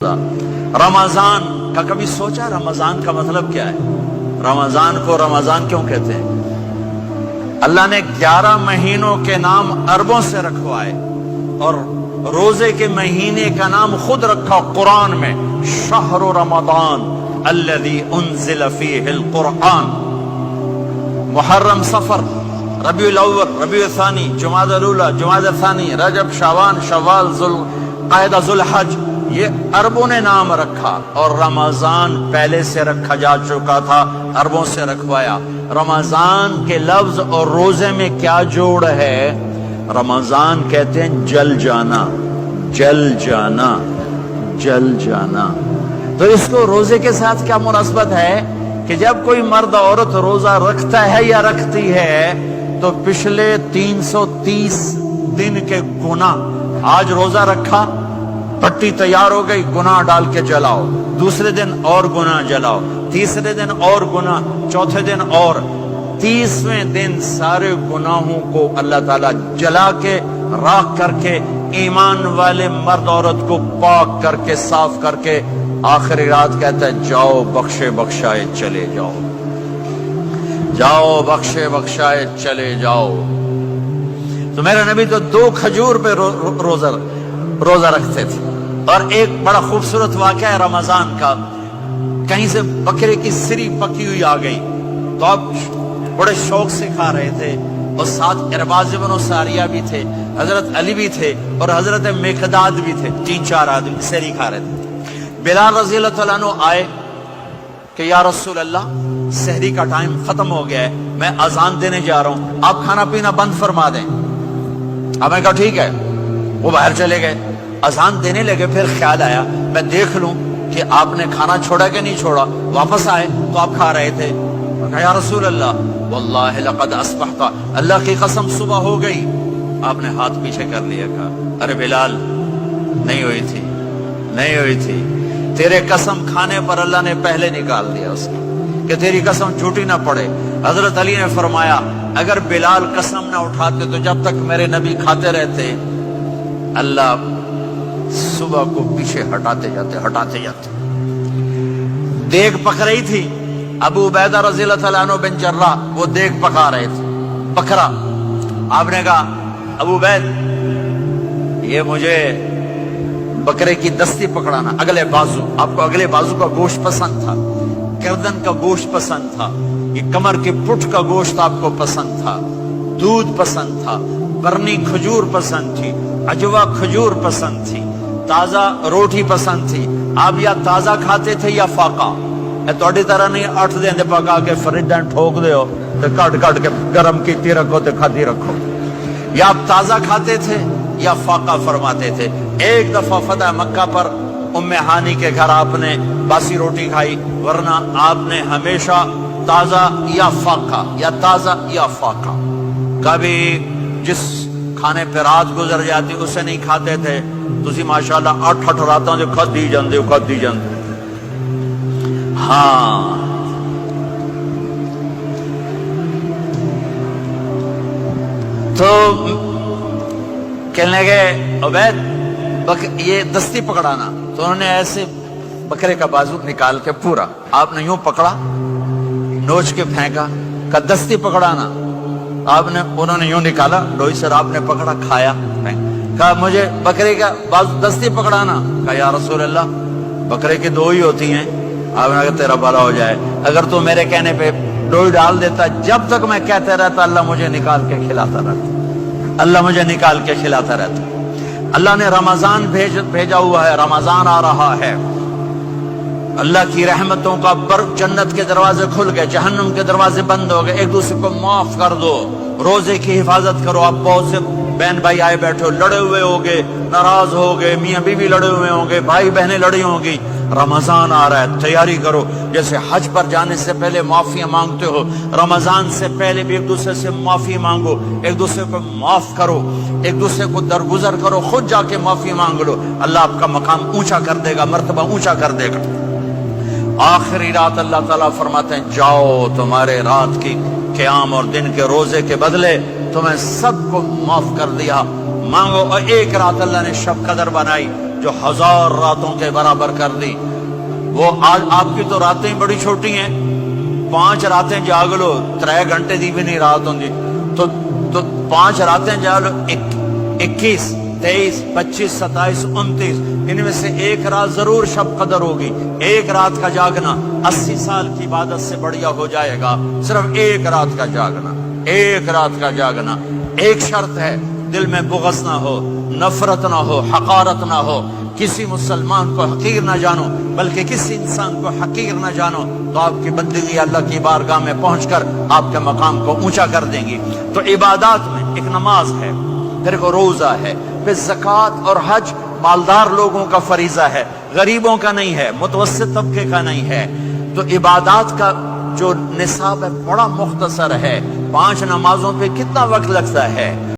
رمضان کا کبھی سوچا رمضان کا مطلب کیا ہے؟ رمضان کو رمضان کیوں کہتے ہیں؟ اللہ نے 11 مہینوں کے نام عربوں سے رکھوائے اور روزے کے مہینے کا نام خود رکھا قرآن میں، شہر رمضان الذی انزل فیہ القرآن۔ محرم، صفر، ربیع الاول، ربیع الثانی، جمادی الاولی، جمادی الثانی، رجب، شعبان، شوال، ذوالقعدہ، ذوالحج، یہ عربوں نے نام رکھا اور رمضان پہلے سے رکھا جا چکا تھا، عربوں سے رکھوایا۔ رمضان کے لفظ اور روزے میں کیا جوڑ ہے؟ رمضان کہتے ہیں جل جانا، جل جانا، جل جانا۔ تو اس کو روزے کے ساتھ کیا مناسبت ہے کہ جب کوئی مرد عورت روزہ رکھتا ہے یا رکھتی ہے تو پچھلے 330 دن کے گناہ، آج روزہ رکھا، پٹی تیار ہو گئی، گناہ ڈال کے جلاؤ، دوسرے دن اور گناہ جلاؤ، تیسرے دن اور گناہ، چوتھے دن اور، 30ویں دن سارے گناہوں کو اللہ تعالیٰ جلا کے راکھ کر کے ایمان والے مرد عورت کو پاک کر کے صاف کر کے آخری رات کہتا ہے جاؤ بخشے بخشائے چلے جاؤ، جاؤ بخشے بخشائے چلے جاؤ۔ تو میرا نبی تو 2 کھجور پہ روزہ رکھتے تھے۔ اور ایک بڑا خوبصورت واقعہ ہے رمضان کا، کہیں سے بکرے کی سری پکی ہوئی آ گئی تو آپ بڑے شوق سے کھا رہے تھے، اور ساتھ ارباز بن ساریہ بھی تھے، حضرت علی بھی تھے اور حضرت مقداد بھی تھے، 3-4 آدمی سری کھا رہے تھے۔ بلال رضی اللہ عنہ آئے کہ یا رسول اللہ سحری کا ٹائم ختم ہو گیا ہے، میں اذان دینے جا رہا ہوں، آپ کھانا پینا بند فرما دیں۔ اب میں کہا ٹھیک ہے، وہ باہر چلے گئے، اذان دینے لگے، پھر خیال آیا میں دیکھ لوں کہ آپ نے کھانا چھوڑا کہ نہیں چھوڑا۔ واپس آئے تو آپ کھا رہے تھے، کہا یا رسول اللہ واللہ لقد اصبحت، اللہ کی قسم صبح ہو گئی۔ آپ نے ہاتھ پیچھے کر لیا، کہا ارے بلال نہیں ہوئی تھی، نہیں ہوئی تھی، تیرے قسم کھانے پر اللہ نے پہلے نکال دیا اس کو کہ تیری قسم جھوٹی نہ پڑے۔ حضرت علی نے فرمایا اگر بلال قسم نہ اٹھاتے تو جب تک میرے نبی کھاتے رہتے اللہ صبح کو پیچھے ہٹاتے جاتے۔ دیگ پک رہی تھی، ابو عبیدہ رضی اللہ تعالیٰ عنہ بن جراح وہ دیگ پکا رہے تھے، بکرا۔ آپ نے کہا ابو عبید یہ مجھے بکرے کی دستی پکڑانا، اگلے بازو، آپ کو اگلے بازو کا گوشت پسند تھا، گردن کا گوشت پسند تھا، یہ کمر کے پٹھ کا گوشت آپ کو پسند تھا، دودھ پسند تھا، برنی کھجور پسند تھی، عجوا کھجور پسند تھی، تازہ روٹی پسند تھی۔ آپ یا تازہ کھاتے تھے یا فاقہ، توڑی طرح نہیں 8 دن پکا کے فریج ٹھوک دے ہو تو کٹ کے گرم کیتی رکھو تو کھاتی رکھو، یا آپ تازہ کھاتے تھے یا فاقہ فرماتے تھے۔ ایک دفعہ فتح مکہ پر ام ہانی کے گھر آپ نے باسی روٹی کھائی، ورنہ آپ نے ہمیشہ تازہ یا فاقہ، یا تازہ یا فاقہ، کبھی جس کھانے پہ رات گزر جاتی اسے نہیں کھاتے تھے۔ تسی ماشاءاللہ 8 راتوں جو کھدی جاندے۔ ہاں تو کہنے لگے عبید یہ دستی پکڑانا، تو انہوں نے ایسے بکرے کا بازو نکال کے پورا آپ نے یوں پکڑا، نوچ کے پھینکا، کہا دستی پکڑانا، انہوں نے یوں نکالا ڈوئی سے، آپ نے پکڑا، کھایا، کہا مجھے بکرے کا بازو دستی پکڑانا، کہا یا رسول اللہ بکرے کی 2 ہی ہوتی ہیں۔ آپ نے کہا تیرا بھلا ہو جائے، اگر تو میرے کہنے پہ ڈوئی ڈال دیتا، جب تک میں کہتے رہتا اللہ مجھے نکال کے کھلاتا رہتا، اللہ مجھے نکال کے کھلاتا رہتا۔ اللہ نے رمضان بھیجا ہوا ہے، رمضان آ رہا ہے، اللہ کی رحمتوں کا جنت کے دروازے کھل گئے، جہنم کے دروازے بند ہو گئے، ایک دوسرے کو معاف کر دو، روزے کی حفاظت کرو۔ آپ بہت سے بہن بھائی آئے بیٹھے ہو، لڑے ہوئے ہوگے، ناراض ہوگے، میاں بیوی لڑے ہوئے ہوں گے، بھائی بہنیں لڑی ہوں گی۔ رمضان آ رہا ہے، تیاری کرو، جیسے حج پر جانے سے پہلے معافیاں مانگتے ہو، رمضان سے پہلے بھی ایک دوسرے سے معافی مانگو، ایک دوسرے کو معاف کرو، ایک دوسرے کو درگزر کرو، خود جا کے معافی مانگ لو، اللہ آپ کا مقام اونچا کر دے گا، مرتبہ اونچا کر دے گا۔ آخری رات اللہ تعالیٰ فرماتے ہیں جاؤ تمہارے رات کی قیام اور دن کے روزے کے بدلے تمہیں سب کو معاف کر دیا، مانگو۔ اور ایک رات اللہ نے شب قدر بنائی، جو 1000 راتوں کے برابر کر دی. وہ آج آپ کی تو راتیں بڑی چھوٹی ہیں, 5 راتیں جاگ لو 3 گھنٹے دی بھی نہیں رات ہوں گی, تو 5 راتیں جاگ لو 21 23 25 27 29, ان میں سے ایک رات ضرور شب قدر ہوگی. ایک رات کا جاگنا 80 سال کی عبادت سے بڑھیا ہو جائے گا. صرف ایک رات کا جاگنا, ایک رات کا جاگنا. ایک شرط ہے, دل میں بغض نہ ہو, نفرت نہ ہو, حقارت نہ ہو. کسی مسلمان کو حقیر نہ جانو, بلکہ کسی انسان کو حقیر نہ جانو, تو آپ کی بندگی اللہ کی بارگاہ میں پہنچ کر آپ کے مقام کو اونچا کر دیں گی. تو عبادات میں ایک نماز ہے, پھر ایک روزہ ہے, پھر زکوٰۃ اور حج مالدار لوگوں کا فریضہ ہے, غریبوں کا نہیں ہے, متوسط طبقے کا نہیں ہے. تو عبادات کا جو نصاب ہے بڑا مختصر ہے. 5 نمازوں پہ کتنا وقت لگتا ہے؟